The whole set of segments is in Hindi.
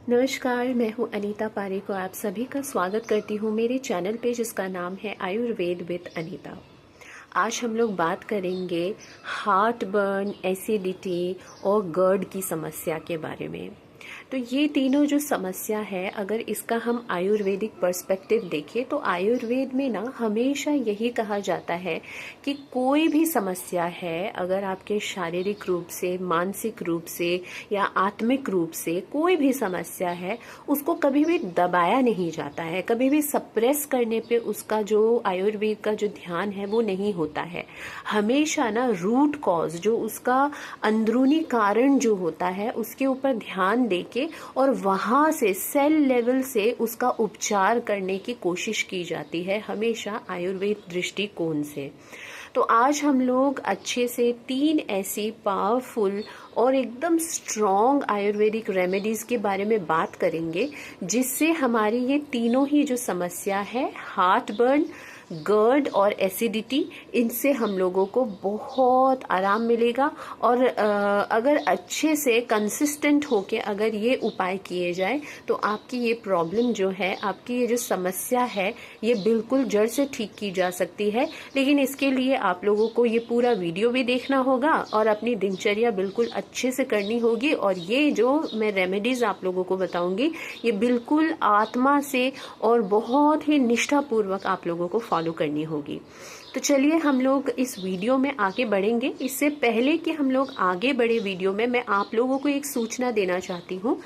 नमस्कार, मैं हूं अनीता पारे को आप सभी का स्वागत करती हूं मेरे चैनल पे जिसका नाम है आयुर्वेद विद अनीता। आज हम लोग बात करेंगे हार्ट बर्न, एसिडिटी और गर्ड की समस्या के बारे में। तो ये तीनों जो समस्या है, अगर इसका हम आयुर्वेदिक पर्सपेक्टिव देखें तो आयुर्वेद में ना हमेशा यही कहा जाता है कि कोई भी समस्या है, अगर आपके शारीरिक रूप से, मानसिक रूप से या आत्मिक रूप से कोई भी समस्या है, उसको कभी भी दबाया नहीं जाता है, कभी भी सप्रेस करने पे उसका जो आयुर्वेद का जो ध्यान है वो नहीं होता है। हमेशा ना रूट कॉज, जो उसका अंदरूनी कारण जो होता है, उसके ऊपर ध्यान देके और वहां से सेल लेवल से उसका उपचार करने की कोशिश की जाती है, हमेशा आयुर्वेद दृष्टिकोण से। तो आज हम लोग अच्छे से 3 ऐसी पावरफुल और एकदम स्ट्रॉन्ग आयुर्वेदिक रेमेडीज के बारे में बात करेंगे, जिससे हमारी ये तीनों ही जो समस्या है, हार्ट बर्न, गर्ड और एसिडिटी, इनसे हम लोगों को बहुत आराम मिलेगा। और अगर अच्छे से कंसिस्टेंट होके अगर ये उपाय किए जाए तो आपकी ये प्रॉब्लम जो है, आपकी ये जो समस्या है, ये बिल्कुल जड़ से ठीक की जा सकती है। लेकिन इसके लिए आप लोगों को ये पूरा वीडियो भी देखना होगा और अपनी दिनचर्या बिल्कुल अच्छे से करनी होगी। और ये जो मैं रेमेडीज आप लोगों को बताऊंगी, ये बिल्कुल आत्मा से और बहुत ही निष्ठापूर्वक आप लोगों को फॉलो करनी होगी। तो चलिए हम लोग इस वीडियो में आगे बढ़ेंगे। इससे पहले कि हम लोग आगे बढ़े वीडियो में, मैं आप लोगों को एक सूचना देना चाहती हूँ।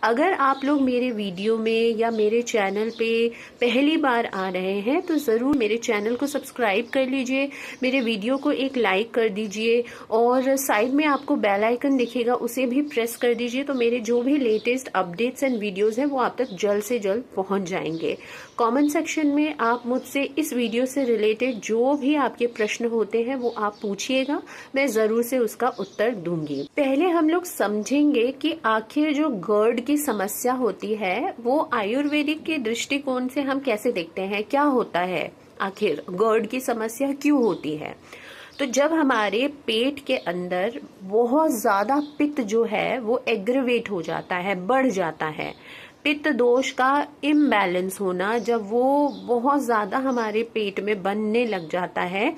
अगर आप लोग मेरे वीडियो में या मेरे चैनल पे पहली बार आ रहे हैं तो ज़रूर मेरे चैनल को सब्सक्राइब कर लीजिए, मेरे वीडियो को एक लाइक कर दीजिए और साइड में आपको बेल आइकन दिखेगा, उसे भी प्रेस कर दीजिए। तो मेरे जो भी लेटेस्ट अपडेट्स एंड वीडियोज़ हैं वो आप तक जल्द से जल्द पहुँच जाएंगे। कमेंट सेक्शन में आप मुझसे इस वीडियो से रिलेटेड जो भी आपके प्रश्न होते हैं वो आप पूछिएगा, मैं ज़रूर से उसका उत्तर दूंगी। पहले हम लोग समझेंगे कि आखिर जो गर्ड की समस्या होती है वो आयुर्वेदिक के दृष्टिकोण से हम कैसे देखते हैं, क्या होता है, आखिर गर्ड की समस्या क्यों होती है। तो जब हमारे पेट के अंदर बहुत ज्यादा पित्त जो है वो एग्रीवेट हो जाता है, बढ़ जाता है, पित्त दोष का इम्बैलेंस होना, जब वो बहुत ज्यादा हमारे पेट में बनने लग जाता है,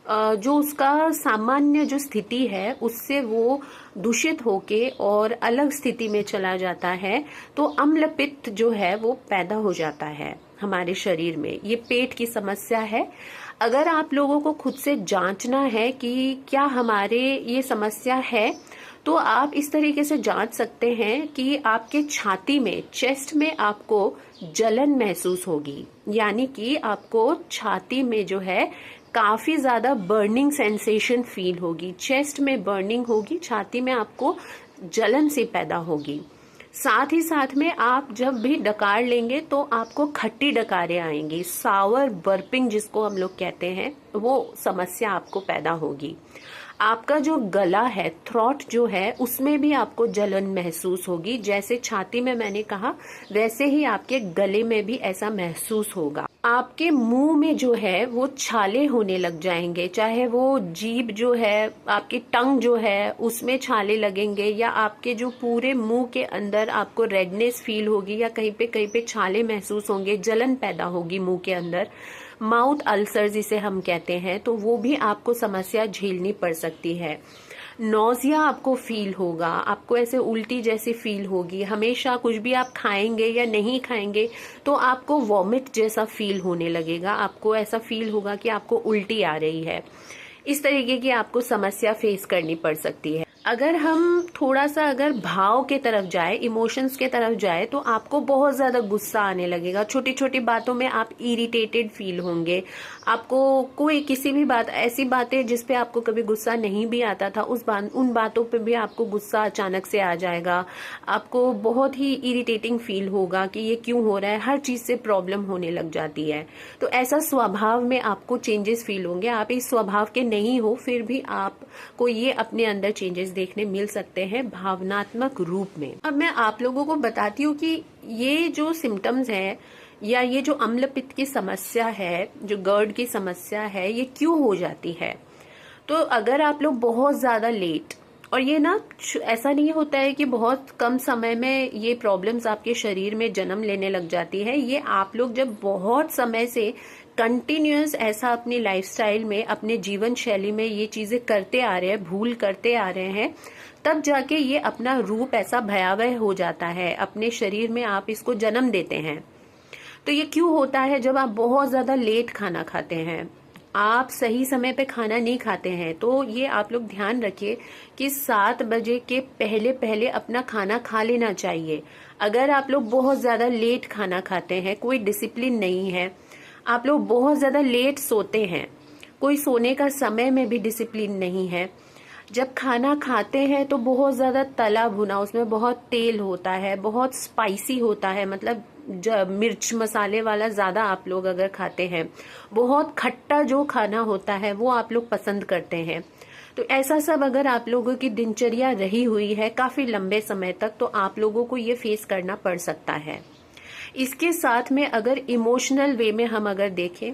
जो उसका सामान्य जो स्थिति है उससे वो दूषित होके और अलग स्थिति में चला जाता है, तो अम्ल पित्त जो है वो पैदा हो जाता है हमारे शरीर में। ये पेट की समस्या है। अगर आप लोगों को खुद से जांचना है कि क्या हमारे ये समस्या है, तो आप इस तरीके से जांच सकते हैं कि आपके छाती में, चेस्ट में आपको जलन महसूस होगी, यानी कि आपको छाती में जो है काफी ज्यादा बर्निंग सेंसेशन फील होगी, चेस्ट में बर्निंग होगी, छाती में आपको जलन सी पैदा होगी। साथ ही साथ में आप जब भी डकार लेंगे तो आपको खट्टी डकारें आएंगी, सावर बर्पिंग जिसको हम लोग कहते हैं, वो समस्या आपको पैदा होगी। आपका जो गला है, थ्रोट जो है, उसमें भी आपको जलन महसूस होगी। जैसे छाती में मैंने कहा, वैसे ही आपके गले में भी ऐसा महसूस होगा। आपके मुंह में जो है वो छाले होने लग जाएंगे, चाहे वो जीभ जो है, आपकी टंग जो है उसमें छाले लगेंगे, या आपके जो पूरे मुंह के अंदर आपको रेडनेस फील होगी, या कहीं पे छाले महसूस होंगे, जलन पैदा होगी मुंह के अंदर। माउथ अल्सर जिसे हम कहते हैं, तो वो भी आपको समस्या झेलनी पड़ सकती है। नोजिया आपको फील होगा, आपको ऐसे उल्टी जैसी फील होगी, हमेशा कुछ भी आप खाएंगे या नहीं खाएंगे तो आपको वॉमिट जैसा फील होने लगेगा, आपको ऐसा फील होगा कि आपको उल्टी आ रही है। इस तरीके की आपको समस्या फेस करनी पड़ सकती है। अगर हम थोड़ा सा अगर भाव के तरफ जाए, इमोशंस के तरफ जाए, तो आपको बहुत ज्यादा गुस्सा आने लगेगा, छोटी छोटी बातों में आप इरिटेटेड फील होंगे, आपको कोई किसी भी बात, ऐसी बातें जिस पे आपको कभी गुस्सा नहीं भी आता था, उन बातों पे भी आपको गुस्सा अचानक से आ जाएगा, आपको बहुत ही इरिटेटिंग फील होगा कि ये क्यों हो रहा है, हर चीज से प्रॉब्लम होने लग जाती है। तो ऐसा स्वभाव में आपको चेंजेस फील होंगे। आप इस स्वभाव के नहीं हो, फिर भी आपको ये अपने अंदर चेंजेस देखने मिल सकते हैं भावनात्मक रूप में। अब मैं आप लोगों को बताती हूँ कि ये जो सिम्टम्स है या ये जो अम्ल पित्त की समस्या है, जो गर्ड की समस्या है, ये क्यों हो जाती है। तो अगर आप लोग बहुत ज्यादा लेट और ये ना ऐसा नहीं होता है कि बहुत कम समय में ये प्रॉब्लम्स आपके शरीर में जन्म लेने लग जाती है। ये आप लोग जब बहुत समय से कंटिन्यूअस ऐसा अपनी लाइफस्टाइल में, अपने जीवन शैली में ये चीजें करते आ रहे हैं, भूल करते आ रहे हैं, तब जाके ये अपना रूप ऐसा भयावह हो जाता है, अपने शरीर में आप इसको जन्म देते हैं। तो ये क्यों होता है? जब आप बहुत ज्यादा लेट खाना खाते हैं, आप सही समय पे खाना नहीं खाते हैं, तो ये आप लोग ध्यान रखिए कि 7 बजे के पहले पहले अपना खाना खा लेना चाहिए। अगर आप लोग बहुत ज्यादा लेट खाना खाते हैं, कोई डिसिप्लिन नहीं है, आप लोग बहुत ज्यादा लेट सोते हैं, कोई सोने का समय में भी डिसिप्लिन नहीं है, जब खाना खाते हैं तो बहुत ज्यादा तला भुना, उसमें बहुत तेल होता है, बहुत स्पाइसी होता है, मतलब मिर्च मसाले वाला ज्यादा आप लोग अगर खाते हैं, बहुत खट्टा जो खाना होता है वो आप लोग पसंद करते हैं, तो ऐसा सब अगर आप लोगों की दिनचर्या रही हुई है काफी लंबे समय तक, तो आप लोगों को ये फेस करना पड़ सकता है। इसके साथ में अगर इमोशनल वे में हम अगर देखें,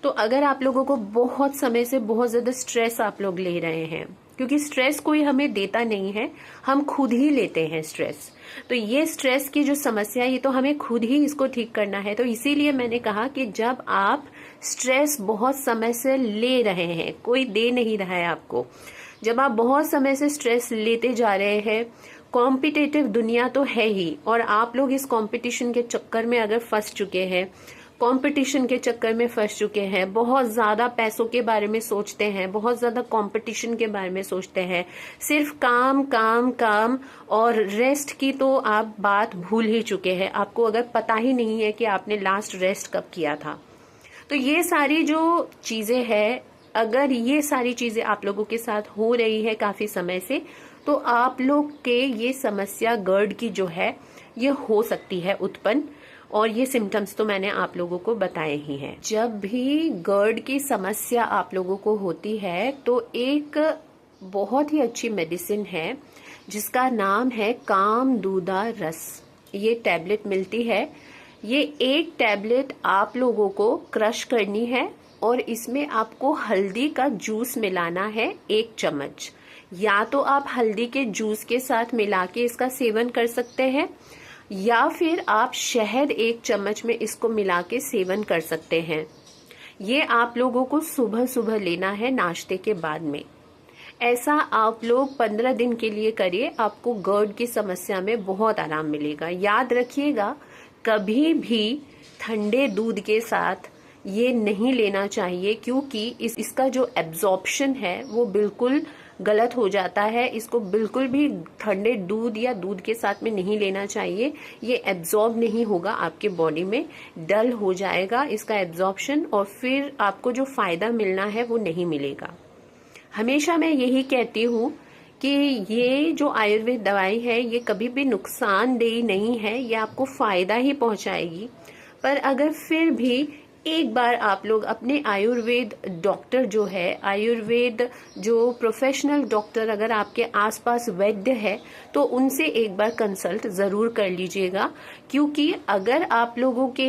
तो अगर आप लोगों को बहुत समय से बहुत ज्यादा स्ट्रेस आप लोग ले रहे हैं, क्योंकि स्ट्रेस कोई हमें देता नहीं है, हम खुद ही लेते हैं स्ट्रेस, तो ये स्ट्रेस की जो समस्या है ये तो हमें खुद ही इसको ठीक करना है। तो इसीलिए मैंने कहा कि जब आप स्ट्रेस बहुत समय से ले रहे हैं, कोई दे नहीं रहा है आपको, जब आप बहुत समय से स्ट्रेस लेते जा रहे हैं, कॉम्पिटिटिव दुनिया तो है ही, और आप लोग इस कॉम्पिटिशन के चक्कर में अगर फंस चुके हैं, कंपटीशन के चक्कर में फंस चुके हैं, बहुत ज्यादा पैसों के बारे में सोचते हैं, बहुत ज्यादा कंपटीशन के बारे में सोचते हैं, सिर्फ काम काम काम, और रेस्ट की तो आप बात भूल ही चुके हैं, आपको अगर पता ही नहीं है कि आपने लास्ट रेस्ट कब किया था। तो ये सारी जो चीजें हैं, अगर ये सारी चीजें आप लोगों के साथ हो रही है काफी समय से, तो आप लोग के ये समस्या GERD की जो है ये हो सकती है उत्पन्न, और ये सिम्टम्स तो मैंने आप लोगों को बताए ही हैं। जब भी GERD की समस्या आप लोगों को होती है, तो एक बहुत ही अच्छी मेडिसिन है जिसका नाम है कामदूदा रस। ये टैबलेट मिलती है, ये एक टैबलेट आप लोगों को क्रश करनी है, और इसमें आपको हल्दी का जूस मिलाना है 1 चम्मच, या तो आप हल्दी के जूस के साथ मिला के इसका सेवन कर सकते हैं, या फिर आप शहद 1 चम्मच में इसको मिला के सेवन कर सकते हैं। ये आप लोगों को सुबह सुबह लेना है नाश्ते के बाद में। ऐसा आप लोग 15 दिन के लिए करिए, आपको GERD की समस्या में बहुत आराम मिलेगा। याद रखिएगा, कभी भी ठंडे दूध के साथ ये नहीं लेना चाहिए, क्योंकि इसका जो एब्जॉर्प्शन है वो बिल्कुल गलत हो जाता है। इसको बिल्कुल भी ठंडे दूध या दूध के साथ में नहीं लेना चाहिए, ये एब्जॉर्ब नहीं होगा आपके बॉडी में, डल हो जाएगा इसका एब्जॉर्प्शन, और फिर आपको जो फायदा मिलना है वो नहीं मिलेगा। हमेशा मैं यही कहती हूँ कि ये जो आयुर्वेद दवाई है ये कभी भी नुकसानदेह नहीं है, ये आपको फायदा ही पहुंचाएगी। पर अगर फिर भी एक बार आप लोग अपने आयुर्वेद डॉक्टर जो है, आयुर्वेद जो प्रोफेशनल डॉक्टर अगर आपके आसपास वैद्य है, तो उनसे एक बार कंसल्ट जरूर कर लीजिएगा, क्योंकि अगर आप लोगों के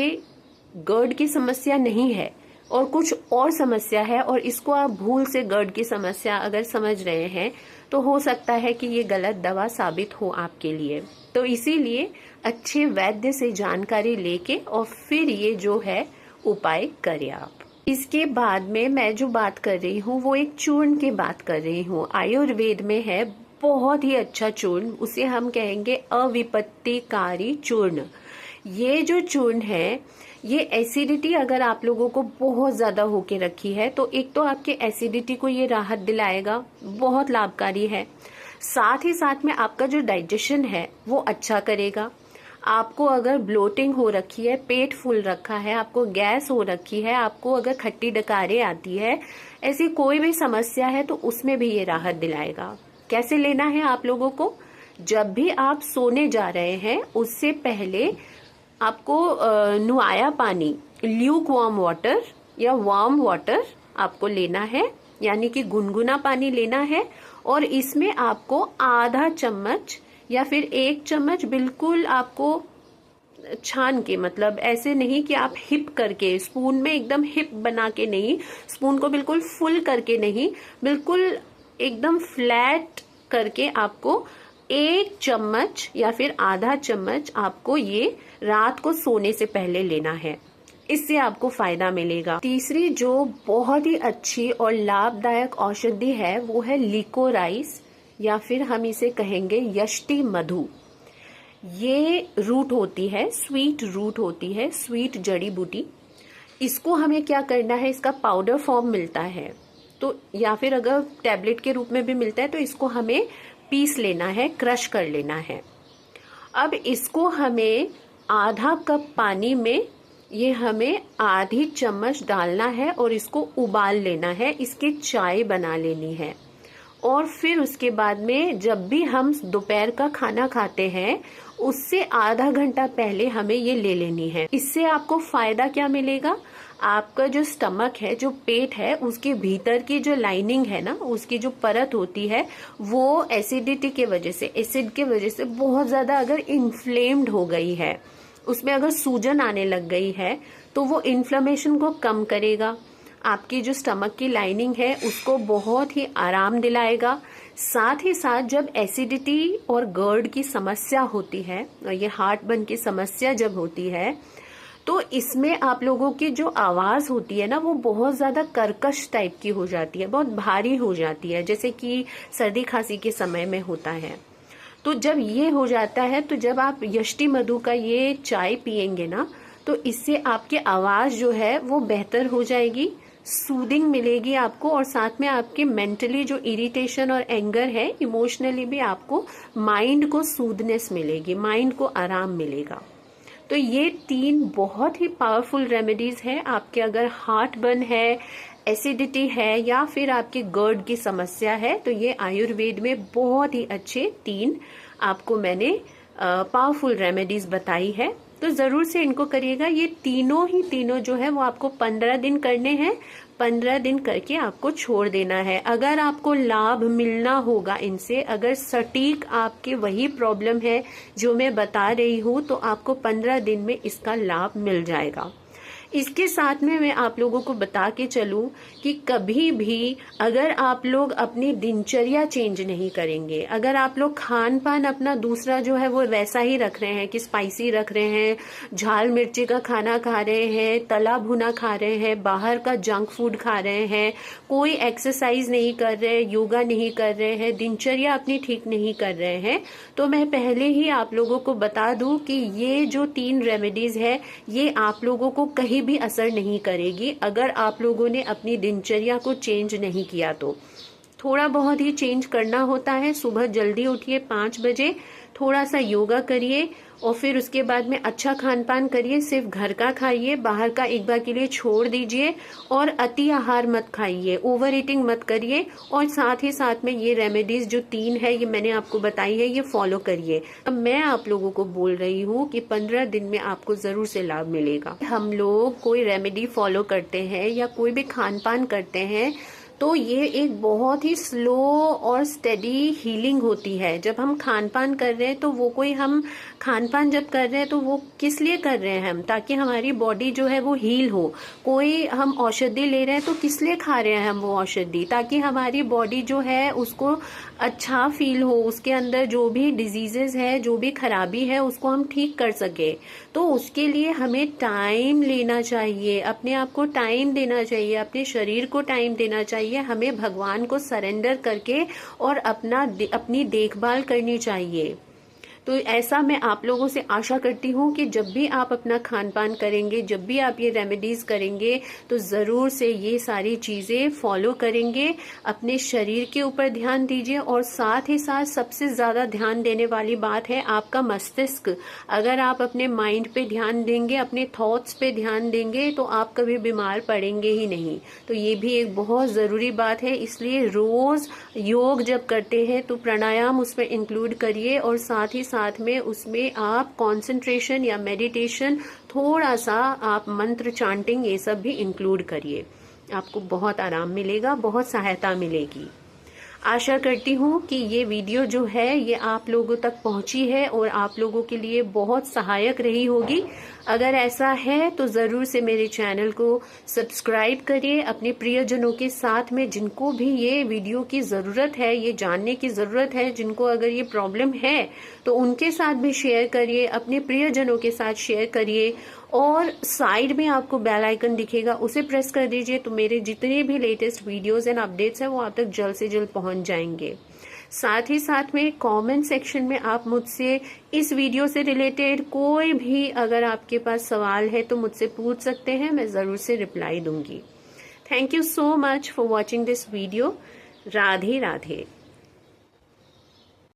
GERD की समस्या नहीं है और कुछ और समस्या है, और इसको आप भूल से GERD की समस्या अगर समझ रहे हैं, तो हो सकता है कि ये गलत दवा साबित हो आपके लिए। तो इसीलिए अच्छे वैद्य से जानकारी लेके और फिर ये जो है उपाय करें आप। इसके बाद में मैं जो बात कर रही हूँ वो एक चूर्ण की बात कर रही हूँ। आयुर्वेद में है बहुत ही अच्छा चूर्ण, उसे हम कहेंगे अविपत्तिकारी चूर्ण। ये जो चूर्ण है, ये एसिडिटी अगर आप लोगों को बहुत ज्यादा होके रखी है, तो एक तो आपके एसिडिटी को ये राहत दिलाएगा, बहुत लाभकारी है। साथ ही साथ में आपका जो डाइजेशन है वो अच्छा करेगा। आपको अगर ब्लोटिंग हो रखी है, पेट फूल रखा है, आपको गैस हो रखी है, आपको अगर खट्टी डकारें आती है, ऐसी कोई भी समस्या है, तो उसमें भी ये राहत दिलाएगा। कैसे लेना है आप लोगों को? जब भी आप सोने जा रहे हैं उससे पहले आपको नुआया पानी, ल्यूक वार्म वाटर या वार्म वाटर आपको लेना है, यानी कि गुनगुना पानी लेना है, और इसमें आपको आधा चम्मच या फिर 1 चम्मच बिल्कुल आपको छान के, मतलब ऐसे नहीं कि आप हिप करके, स्पून में एकदम हिप बना के नहीं, स्पून को बिल्कुल फुल करके नहीं, बिल्कुल एकदम फ्लैट करके आपको 1 चम्मच या फिर आधा चम्मच आपको ये रात को सोने से पहले लेना है। इससे आपको फायदा मिलेगा। तीसरी जो बहुत ही अच्छी और लाभदायक औषधि है वो है लिकोराइस या फिर हम इसे कहेंगे यष्टि मधु। ये रूट होती है, स्वीट रूट होती है, स्वीट जड़ी बूटी। इसको हमें क्या करना है, इसका पाउडर फॉर्म मिलता है तो या फिर अगर टैबलेट के रूप में भी मिलता है तो इसको हमें पीस लेना है, क्रश कर लेना है। अब इसको हमें आधा कप पानी में ये हमें आधी चम्मच डालना है और इसको उबाल लेना है, इसकी चाय बना लेनी है। और फिर उसके बाद में जब भी हम दोपहर का खाना खाते हैं उससे आधा घंटा पहले हमें ये ले लेनी है। इससे आपको फायदा क्या मिलेगा, आपका जो स्टमक है, जो पेट है, उसके भीतर की जो लाइनिंग है ना, उसकी जो परत होती है वो एसिडिटी के वजह से, एसिड के वजह से बहुत ज्यादा अगर इन्फ्लेम्ड हो गई है, उसमें अगर सूजन आने लग गई है तो वो इन्फ्लेमेशन को कम करेगा, आपकी जो स्टमक की लाइनिंग है उसको बहुत ही आराम दिलाएगा। साथ ही साथ जब एसिडिटी और गर्ड की समस्या होती है, ये हार्ट बर्न की समस्या जब होती है तो इसमें आप लोगों की जो आवाज होती है ना वो बहुत ज्यादा कर्कश टाइप की हो जाती है, बहुत भारी हो जाती है, जैसे कि सर्दी खांसी के समय में होता है। तो जब ये हो जाता है तो जब आप यष्टि मधु का ये चाय पिएंगे ना तो इससे आपकी आवाज जो है वो बेहतर हो जाएगी, सूदिंग मिलेगी आपको, और साथ में आपके मेंटली जो इरिटेशन और एंगर है, इमोशनली भी आपको माइंड को सूदनेस मिलेगी, माइंड को आराम मिलेगा। तो ये 3 बहुत ही पावरफुल रेमेडीज है। आपके अगर हार्ट बर्न है, एसिडिटी है या फिर आपके गर्ड की समस्या है तो ये आयुर्वेद में बहुत ही अच्छे 3 आपको मैंने पावरफुल रेमेडीज बताई है। तो जरूर से इनको करिएगा। ये तीनों जो है वो आपको 15 दिन करने हैं, 15 दिन करके आपको छोड़ देना है। अगर आपको लाभ मिलना होगा इनसे, अगर सटीक आपके वही प्रॉब्लम है जो मैं बता रही हूँ तो आपको 15 दिन में इसका लाभ मिल जाएगा। इसके साथ में मैं आप लोगों को बता के चलूं कि कभी भी अगर आप लोग अपनी दिनचर्या चेंज नहीं करेंगे, अगर आप लोग खान पान अपना दूसरा जो है वो वैसा ही रख रहे हैं कि स्पाइसी रख रहे हैं, झाल मिर्ची का खाना खा रहे हैं, तला भुना खा रहे हैं, बाहर का जंक फूड खा रहे हैं, कोई एक्सरसाइज नहीं कर रहे, योगा नहीं कर रहे हैं, दिनचर्या अपनी ठीक नहीं कर रहे हैं, तो मैं पहले ही आप लोगों को बता दूं कि ये जो 3 रेमेडीज है ये आप लोगों को कहीं भी असर नहीं करेगी अगर आप लोगों ने अपनी दिनचर्या को चेंज नहीं किया तो। थोड़ा बहुत ही चेंज करना होता है। सुबह जल्दी उठिए 5 बजे, थोड़ा सा योगा करिए और फिर उसके बाद में अच्छा खान पान करिए, सिर्फ घर का खाइए, बाहर का एक बार के लिए छोड़ दीजिए और अति आहार मत खाइए, ओवर ईटिंग मत करिए। और साथ ही साथ में ये रेमेडीज जो 3 है ये मैंने आपको बताई है, ये फॉलो करिए। अब मैं आप लोगों को बोल रही हूँ कि 15 दिन में आपको जरूर से लाभ मिलेगा। हम लोग कोई रेमेडी फॉलो करते हैं या कोई भी खान पान करते हैं तो ये एक बहुत ही स्लो और स्टेडी हीलिंग होती है। जब हम खान पान कर रहे हैं तो वो कोई हम खान पान जब कर रहे हैं तो वो किस लिए कर रहे हैं हम, ताकि हमारी बॉडी जो है वो हील हो। कोई हम औषधि ले रहे हैं तो किस लिए खा रहे हैं हम वो औषधि, ताकि हमारी बॉडी जो है उसको अच्छा फील हो, उसके अंदर जो भी डिजीजेस है, जो भी खराबी है उसको हम ठीक कर सके। तो उसके लिए हमें टाइम लेना चाहिए, अपने आप को टाइम देना चाहिए, अपने शरीर को टाइम देना चाहिए, हमें भगवान को सरेंडर करके और अपनी देखभाल करनी चाहिए। तो ऐसा मैं आप लोगों से आशा करती हूँ कि जब भी आप अपना खान पान करेंगे, जब भी आप ये रेमेडीज करेंगे तो जरूर से ये सारी चीजें फॉलो करेंगे। अपने शरीर के ऊपर ध्यान दीजिए और साथ ही साथ सबसे ज्यादा ध्यान देने वाली बात है आपका मस्तिष्क। अगर आप अपने माइंड पे ध्यान देंगे, अपने थॉट्स पे ध्यान देंगे तो आप कभी बीमार पड़ेंगे ही नहीं। तो ये भी एक बहुत जरूरी बात है। इसलिए रोज योग जब करते हैं तो प्राणायाम उसमें इंक्लूड करिए और साथ ही साथ में उसमें आप कंसंट्रेशन या मेडिटेशन, थोड़ा सा आप मंत्र चांटिंग, ये सब भी इंक्लूड करिए। आपको बहुत आराम मिलेगा, बहुत सहायता मिलेगी। आशा करती हूँ कि ये वीडियो जो है ये आप लोगों तक पहुँची है और आप लोगों के लिए बहुत सहायक रही होगी। अगर ऐसा है तो ज़रूर से मेरे चैनल को सब्सक्राइब करिए अपने प्रियजनों के साथ में, जिनको भी ये वीडियो की ज़रूरत है, ये जानने की ज़रूरत है, जिनको अगर ये प्रॉब्लम है तो उनके साथ भी शेयर करिए, अपने प्रियजनों के साथ शेयर करिए। और साइड में आपको बेल आइकन दिखेगा, उसे प्रेस कर दीजिए तो मेरे जितने भी लेटेस्ट वीडियोस एंड अपडेट्स हैं वो आप तक जल्द से जल्द पहुंच जाएंगे। साथ ही साथ में कमेंट सेक्शन में आप मुझसे इस वीडियो से रिलेटेड कोई भी अगर आपके पास सवाल है तो मुझसे पूछ सकते हैं, मैं ज़रूर से रिप्लाई दूंगी। Thank you so much for watching this video. Radhe Radhe.